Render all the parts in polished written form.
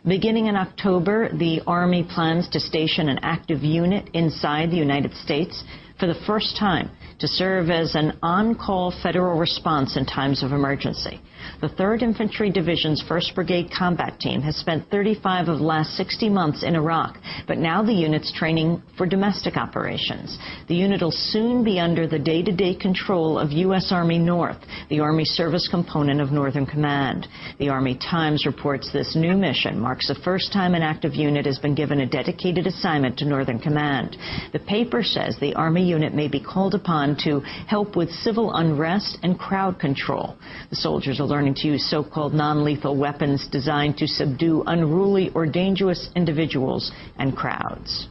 Beginning in October, the Army plans to station an active unit inside the United States for the first time to serve as an on-call federal response in times of emergency. The 3rd Infantry Division's 1st Brigade Combat Team has spent 35 of the last 60 months in Iraq, but now the unit's training for domestic operations. The unit will soon be under the day-to-day control of U.S. Army North, the Army service component of Northern Command. The Army Times reports this new mission marks the first time an active unit has been given a dedicated assignment to Northern Command. The paper says the Army unit may be called upon to help with civil unrest and crowd control. The soldiers are learning to use so-called non-lethal weapons designed to subdue unruly or dangerous individuals and crowds.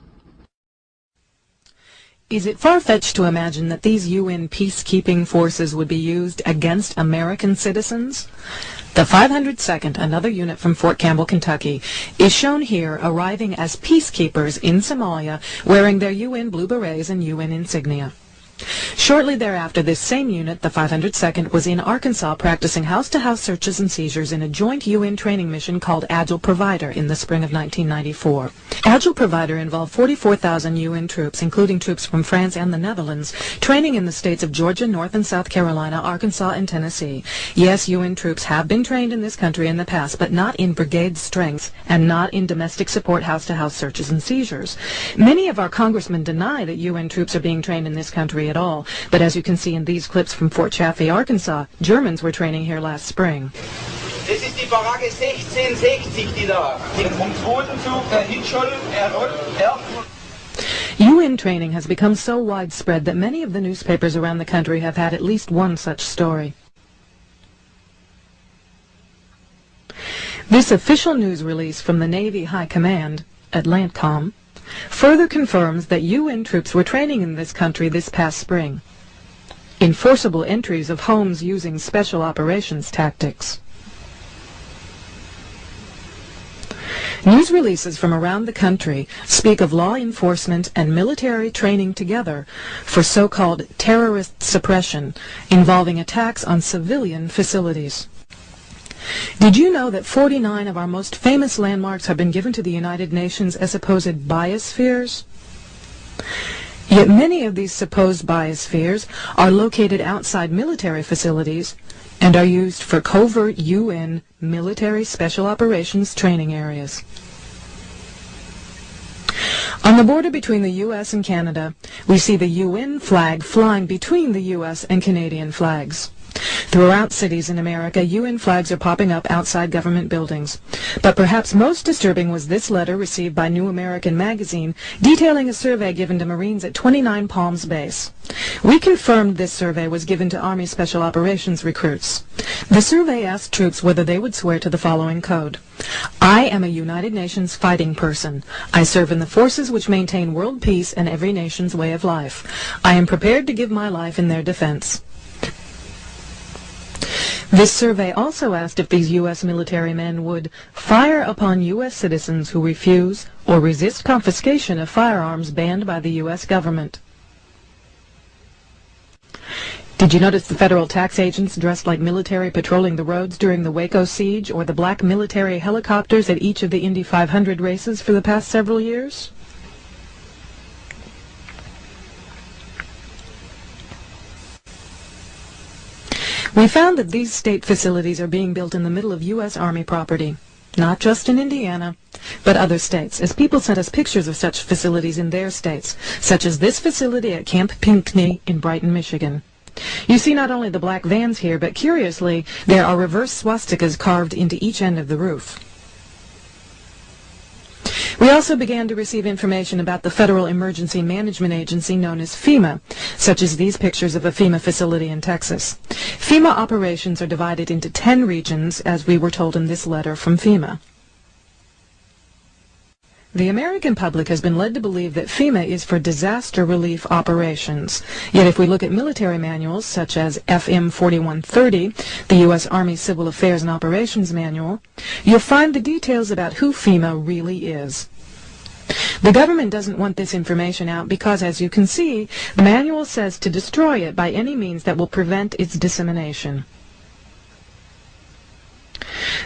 Is it far-fetched to imagine that these UN peacekeeping forces would be used against American citizens? The 502nd, another unit from Fort Campbell, Kentucky, is shown here arriving as peacekeepers in Somalia, wearing their UN blue berets and UN insignia. Shortly thereafter, this same unit, the 502nd, was in Arkansas practicing house-to-house searches and seizures in a joint UN training mission called Agile Provider in the spring of 1994. Agile Provider involved 44,000 UN troops, including troops from France and the Netherlands, training in the states of Georgia, North and South Carolina, Arkansas, and Tennessee. Yes, UN troops have been trained in this country in the past, but not in brigade strengths and not in domestic support house-to-house searches and seizures. Many of our congressmen deny that UN troops are being trained in this country at all, but as you can see in these clips from Fort Chaffee, Arkansas, Germans were training here last spring. Das ist die Baracke 1660, die da vom zweiten Zug der Hinscholl UN training has become so widespread that many of the newspapers around the country have had at least one such story. This official news release from the Navy High Command, Atlantcom, further confirms that UN troops were training in this country this past spring in forcible entries of homes using special operations tactics. News releases from around the country speak of law enforcement and military training together for so-called terrorist suppression involving attacks on civilian facilities. Did you know that 49 of our most famous landmarks have been given to the United Nations as supposed biospheres? Yet many of these supposed biospheres are located outside military facilities and are used for covert UN military special operations training areas. On the border between the U.S. and Canada, we see the UN flag flying between the U.S. and Canadian flags. Throughout cities in America, UN flags are popping up outside government buildings. But perhaps most disturbing was this letter received by New American Magazine detailing a survey given to Marines at 29 Palms Base. We confirmed this survey was given to Army Special Operations recruits. The survey asked troops whether they would swear to the following code. I am a United Nations fighting person. I serve in the forces which maintain world peace and every nation's way of life. I am prepared to give my life in their defense. This survey also asked if these U.S. military men would fire upon U.S. citizens who refuse or resist confiscation of firearms banned by the U.S. government. Did you notice the federal tax agents dressed like military patrolling the roads during the Waco siege, or the black military helicopters at each of the Indy 500 races for the past several years? We found that these state facilities are being built in the middle of U.S. Army property, not just in Indiana, but other states, as people sent us pictures of such facilities in their states, such as this facility at Camp Pinckney in Brighton, Michigan. You see not only the black vans here, but curiously, there are reverse swastikas carved into each end of the roof. We also began to receive information about the Federal Emergency Management Agency known as FEMA, such as these pictures of a FEMA facility in Texas. FEMA operations are divided into 10 regions, as we were told in this letter from FEMA. The American public has been led to believe that FEMA is for disaster relief operations. Yet if we look at military manuals such as FM 4130, the U.S. Army Civil Affairs and Operations Manual, you'll find the details about who FEMA really is. The government doesn't want this information out because, as you can see, the manual says to destroy it by any means that will prevent its dissemination.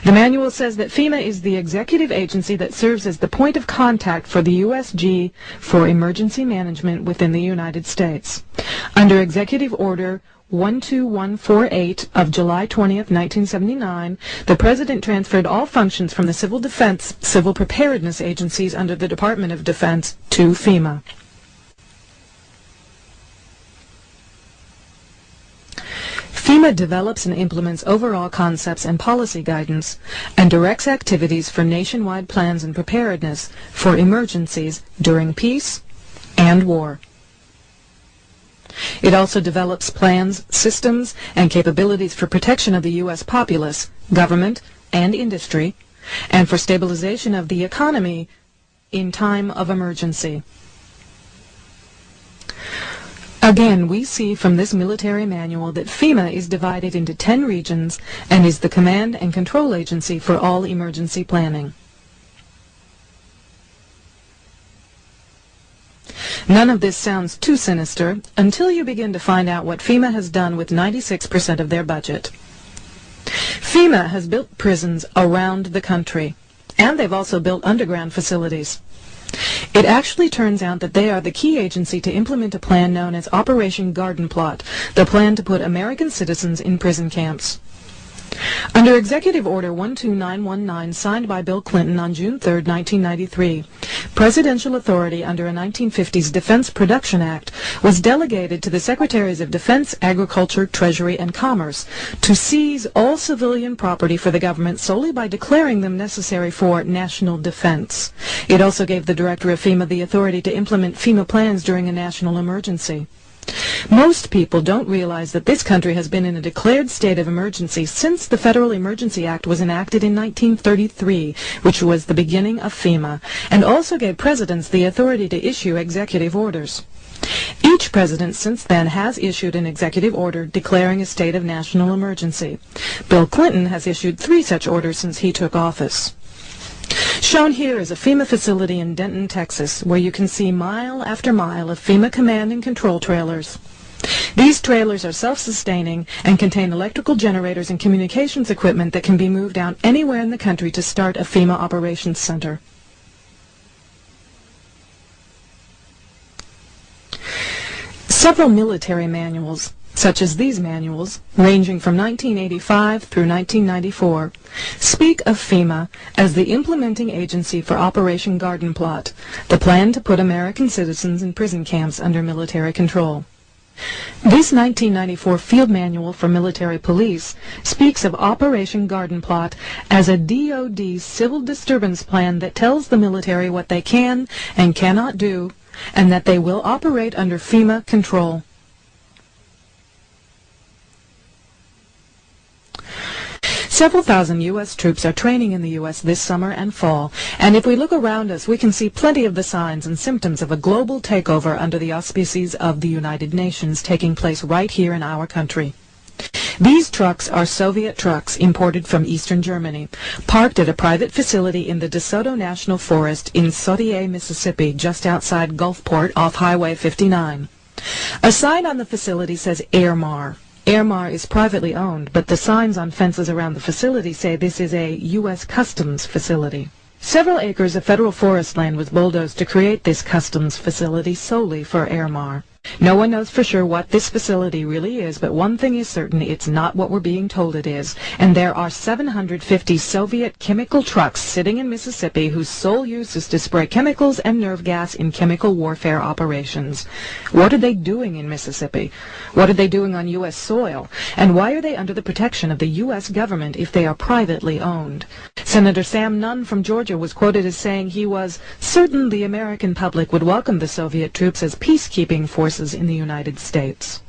The manual says that FEMA is the executive agency that serves as the point of contact for the USG for emergency management within the United States. Under Executive Order 12148 of July 20th, 1979, the President transferred all functions from the Civil Defense, Civil Preparedness agencies under the Department of Defense to FEMA. FEMA develops and implements overall concepts and policy guidance and directs activities for nationwide plans and preparedness for emergencies during peace and war. It also develops plans, systems, and capabilities for protection of the U.S. populace, government, and industry, and for stabilization of the economy in time of emergency. Again, we see from this military manual that FEMA is divided into 10 regions and is the command and control agency for all emergency planning. None of this sounds too sinister until you begin to find out what FEMA has done with 96% of their budget. FEMA has built prisons around the country, and they've also built underground facilities. It actually turns out that they are the key agency to implement a plan known as Operation Garden Plot, the plan to put American citizens in prison camps. Under Executive Order 12919, signed by Bill Clinton on June 3, 1993, presidential authority under a 1950s Defense Production Act was delegated to the Secretaries of Defense, Agriculture, Treasury, and Commerce to seize all civilian property for the government solely by declaring them necessary for national defense. It also gave the Director of FEMA the authority to implement FEMA plans during a national emergency. Most people don't realize that this country has been in a declared state of emergency since the Federal Emergency Act was enacted in 1933, which was the beginning of FEMA, and also gave presidents the authority to issue executive orders. Each president since then has issued an executive order declaring a state of national emergency. Bill Clinton has issued 3 such orders since he took office. Shown here is a FEMA facility in Denton, Texas, where you can see mile after mile of FEMA command and control trailers. These trailers are self-sustaining and contain electrical generators and communications equipment that can be moved out anywhere in the country to start a FEMA operations center. Several military manuals, such as these manuals, ranging from 1985 through 1994, speak of FEMA as the implementing agency for Operation Garden Plot, the plan to put American citizens in prison camps under military control. This 1994 Field Manual for Military Police speaks of Operation Garden Plot as a DoD civil disturbance plan that tells the military what they can and cannot do, and that they will operate under FEMA control. Several thousand U.S. troops are training in the U.S. this summer and fall, and if we look around us, we can see plenty of the signs and symptoms of a global takeover under the auspices of the United Nations taking place right here in our country. These trucks are Soviet trucks imported from eastern Germany, parked at a private facility in the DeSoto National Forest in Sautier, Mississippi, just outside Gulfport off Highway 59. A sign on the facility says Airmar. Airmar is privately owned, but the signs on fences around the facility say this is a U.S. Customs facility. Several acres of federal forest land was bulldozed to create this customs facility solely for Airmar. No one knows for sure what this facility really is, but one thing is certain, it's not what we're being told it is. And there are 750 Soviet chemical trucks sitting in Mississippi whose sole use is to spray chemicals and nerve gas in chemical warfare operations. What are they doing in Mississippi? What are they doing on U.S. soil? And why are they under the protection of the U.S. government if they are privately owned? Senator Sam Nunn from Georgia was quoted as saying he was certain the American public would welcome the Soviet troops as peacekeeping forces in the United States.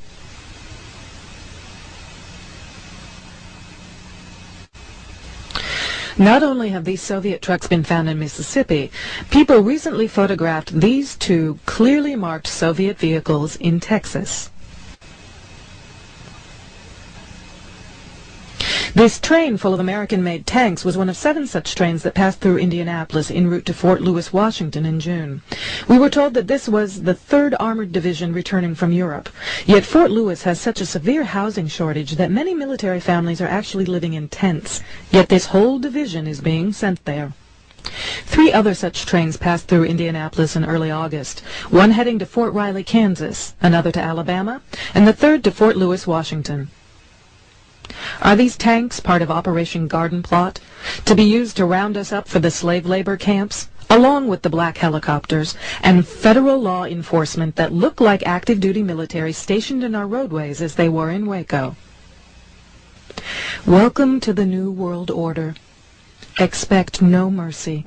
Not only have these Soviet trucks been found in Mississippi, people recently photographed these 2 clearly marked Soviet vehicles in Texas. This train full of American-made tanks was one of 7 such trains that passed through Indianapolis en route to Fort Lewis, Washington in June. We were told that this was the 3rd Armored Division returning from Europe. Yet Fort Lewis has such a severe housing shortage that many military families are actually living in tents. Yet this whole division is being sent there. 3 other such trains passed through Indianapolis in early August, one heading to Fort Riley, Kansas, another to Alabama, and the third to Fort Lewis, Washington. Are these tanks part of Operation Garden Plot, to be used to round us up for the slave labor camps, along with the black helicopters and federal law enforcement that look like active-duty military stationed in our roadways as they were in Waco? Welcome to the New World Order. Expect no mercy.